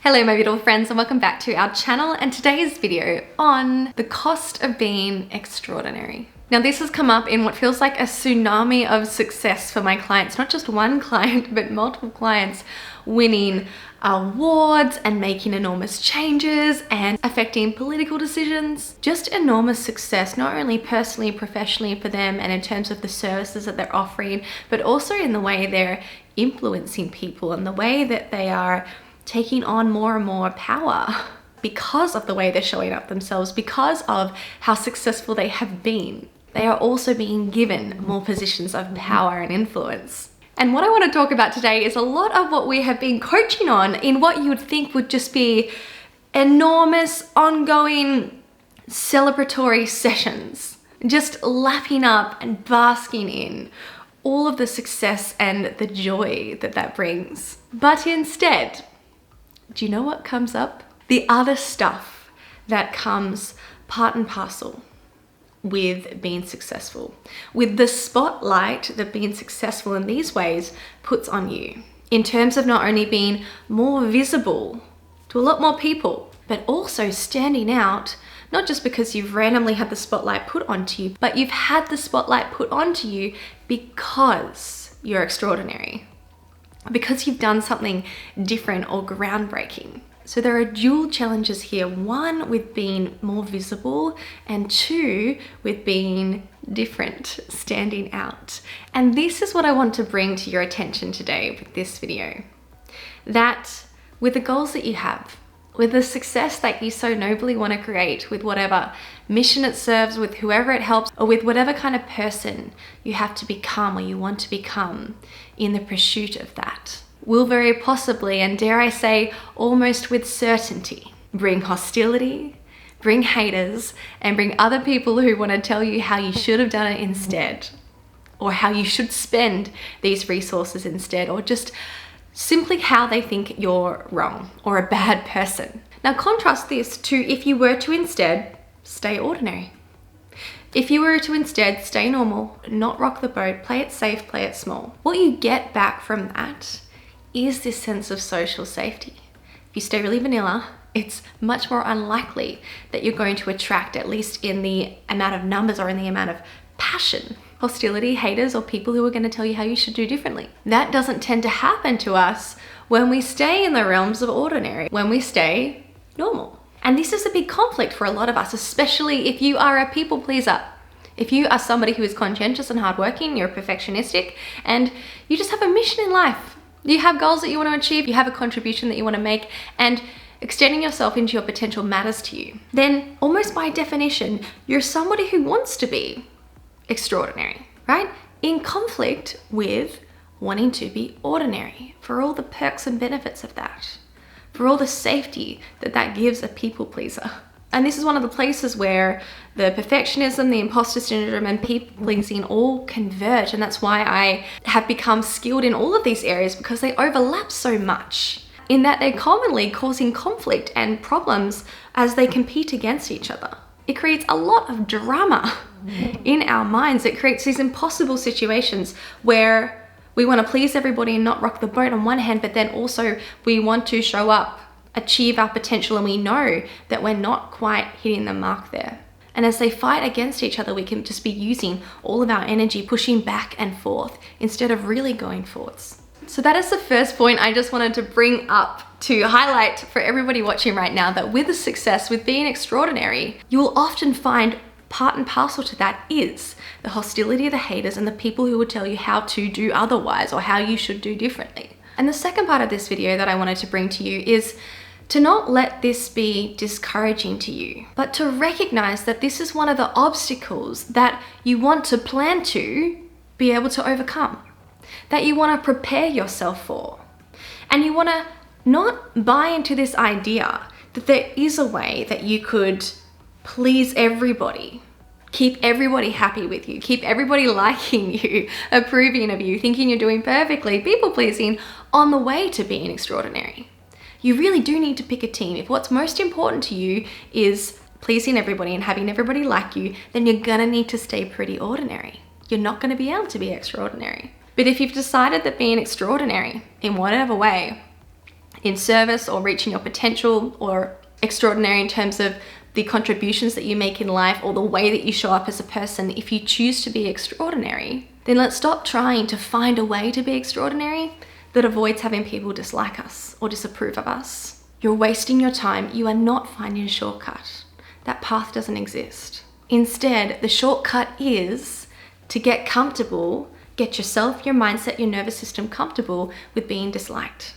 Hello my beautiful friends and welcome back to our channel and today's video on the cost of being extraordinary. Now this has come up in what feels like a tsunami of success for my clients, not just one client but multiple clients winning awards and making enormous changes and affecting political decisions. Just enormous success, not only personally, professionally for them and in terms of the services that they're offering, but also in the way they're influencing people and the way that they are taking on more and more power because of the way they're showing up themselves, because of how successful they have been. They are also being given more positions of power and influence. And what I want to talk about today is a lot of what we have been coaching on in what you would think would just be enormous, ongoing, celebratory sessions. Just lapping up and basking in all of the success and the joy that that brings. But instead, do you know what comes up? The other stuff that comes part and parcel with being successful, with the spotlight that being successful in these ways puts on you, in terms of not only being more visible to a lot more people, but also standing out, not just because you've randomly had the spotlight put onto you, but you've had the spotlight put onto you because you're extraordinary, because you've done something different or groundbreaking. So there are dual challenges here. One with being more visible and two with being different, standing out. And this is what I want to bring to your attention today with this video. That with the goals that you have, with the success that you so nobly want to create, with whatever mission it serves, with whoever it helps, or with whatever kind of person you have to become or you want to become in the pursuit of that, will very possibly, and dare I say, almost with certainty, bring hostility, bring haters, and bring other people who want to tell you how you should have done it instead, or how you should spend these resources instead, or just simply how they think you're wrong or a bad person. Now contrast this to if you were to instead stay ordinary. If you were to instead stay normal, not rock the boat, play it safe, play it small. What you get back from that is this sense of social safety. If you stay really vanilla, it's much more unlikely that you're going to attract, at least in the amount of numbers or in the amount of passion, hostility, haters, or people who are going to tell you how you should do differently. That doesn't tend to happen to us when we stay in the realms of ordinary, when we stay normal. And this is a big conflict for a lot of us, especially if you are a people pleaser. If you are somebody who is conscientious and hardworking, you're perfectionistic, and you just have a mission in life. You have goals that you want to achieve, you have a contribution that you want to make, and extending yourself into your potential matters to you. Then almost by definition, you're somebody who wants to be extraordinary, right? In conflict with wanting to be ordinary, for all the perks and benefits of that, for all the safety that that gives a people pleaser. And this is one of the places where the perfectionism, the imposter syndrome, and people pleasing all converge. And that's why I have become skilled in all of these areas, because they overlap so much in that they're commonly causing conflict and problems as they compete against each other. It creates a lot of drama in our minds. It creates these impossible situations where we want to please everybody and not rock the boat on one hand, but then also we want to show up, achieve our potential, and we know that we're not quite hitting the mark there. And as they fight against each other, we can just be using all of our energy, pushing back and forth instead of really going forwards. So that is the first point I just wanted to bring up to highlight for everybody watching right now, that with the success, with being extraordinary, you will often find part and parcel to that is the hostility, the haters, and the people who would tell you how to do otherwise or how you should do differently. And the second part of this video that I wanted to bring to you is to not let this be discouraging to you, but to recognize that this is one of the obstacles that you want to plan to be able to overcome, that you want to prepare yourself for. And you want to not buy into this idea that there is a way that you could please everybody, keep everybody happy with you, keep everybody liking you, approving of you, thinking you're doing perfectly, people pleasing on the way to being extraordinary. You really do need to pick a team. If what's most important to you is pleasing everybody and having everybody like you, then you're gonna need to stay pretty ordinary. You're not gonna be able to be extraordinary. But if you've decided that being extraordinary in whatever way in service or reaching your potential, or extraordinary in terms of the contributions that you make in life or the way that you show up as a person, if you choose to be extraordinary, then let's stop trying to find a way to be extraordinary that avoids having people dislike us or disapprove of us. You're wasting your time. You are not finding a shortcut. That path doesn't exist. Instead, the shortcut is to get comfortable, get yourself, your mindset, your nervous system comfortable with being disliked,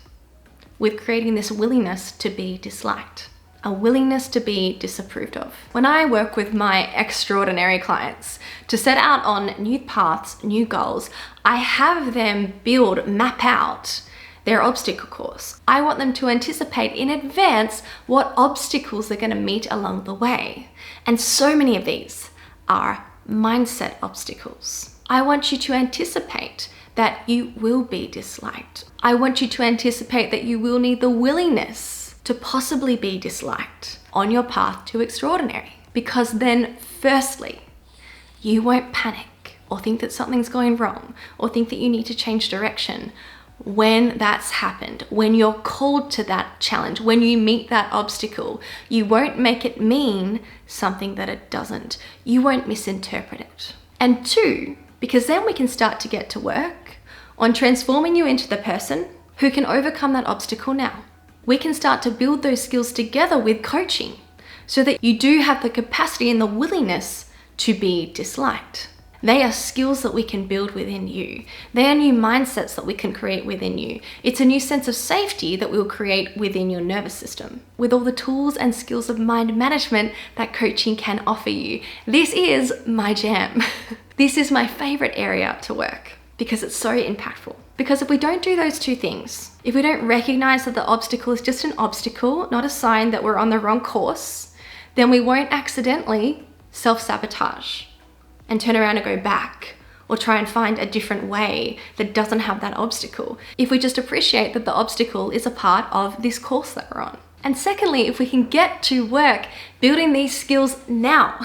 with creating this willingness to be disliked, a willingness to be disapproved of. When I work with my extraordinary clients to set out on new paths, new goals, I have them map out their obstacle course. I want them to anticipate in advance what obstacles they're going to meet along the way. And so many of these are mindset obstacles. I want you to anticipate that you will be disliked. I want you to anticipate that you will need the willingness to possibly be disliked on your path to extraordinary. Because then, firstly, you won't panic or think that something's going wrong or think that you need to change direction when that's happened, when you're called to that challenge, when you meet that obstacle. You won't make it mean something that it doesn't. You won't misinterpret it. And two, because then we can start to get to work on transforming you into the person who can overcome that obstacle now. We can start to build those skills together with coaching so that you do have the capacity and the willingness to be disliked. They are skills that we can build within you. They are new mindsets that we can create within you. It's a new sense of safety that we'll create within your nervous system with all the tools and skills of mind management that coaching can offer you. This is my jam. This is my favorite area to work because it's so impactful. Because if we don't do those two things, if we don't recognize that the obstacle is just an obstacle, not a sign that we're on the wrong course, then we won't accidentally self-sabotage and turn around and go back or try and find a different way that doesn't have that obstacle. If we just appreciate that the obstacle is a part of this course that we're on. And secondly, if we can get to work building these skills now,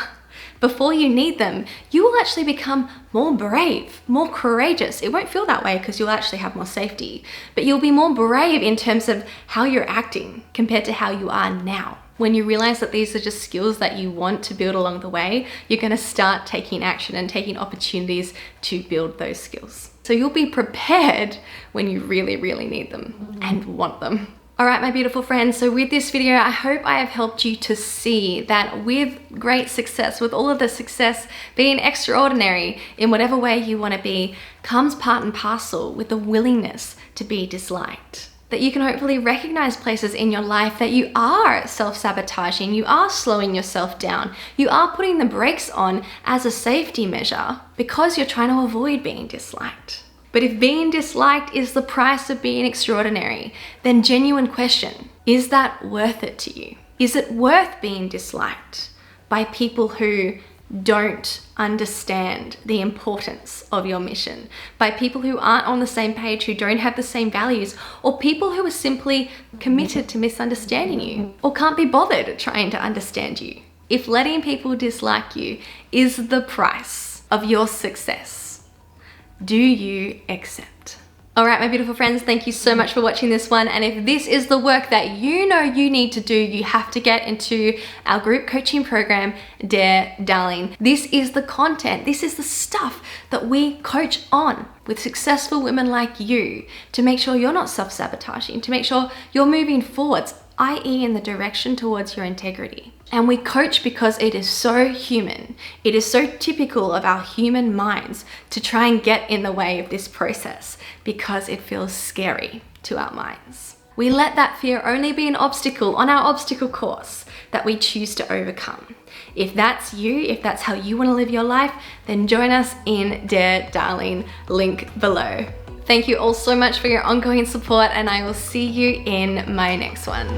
before you need them, you will actually become more brave, more courageous. It won't feel that way because you'll actually have more safety, but you'll be more brave in terms of how you're acting compared to how you are now. When you realize that these are just skills that you want to build along the way, you're going to start taking action and taking opportunities to build those skills. So you'll be prepared when you really, really need them and want them. All right, my beautiful friends, so with this video, I hope I have helped you to see that with great success, with all of the success, being extraordinary in whatever way you want to be, comes part and parcel with the willingness to be disliked. That you can hopefully recognize places in your life that you are self-sabotaging, you are slowing yourself down, you are putting the brakes on as a safety measure because you're trying to avoid being disliked. But if being disliked is the price of being extraordinary, then genuine question, is that worth it to you? Is it worth being disliked by people who don't understand the importance of your mission, by people who aren't on the same page, who don't have the same values, or people who are simply committed to misunderstanding you or can't be bothered trying to understand you? If letting people dislike you is the price of your success, do you accept? All right, my beautiful friends, thank you so much for watching this one. And if this is the work that you know you need to do, you have to get into our group coaching program, Dare Darling. This is the content, this is the stuff that we coach on with successful women like you to make sure you're not self-sabotaging, to make sure you're moving forwards, i.e. in the direction towards your integrity. And we coach because it is so human. It is so typical of our human minds to try and get in the way of this process because it feels scary to our minds. We let that fear only be an obstacle on our obstacle course that we choose to overcome. If that's you, if that's how you want to live your life, then join us in Dare Darling, link below. Thank you all so much for your ongoing support, and I will see you in my next one.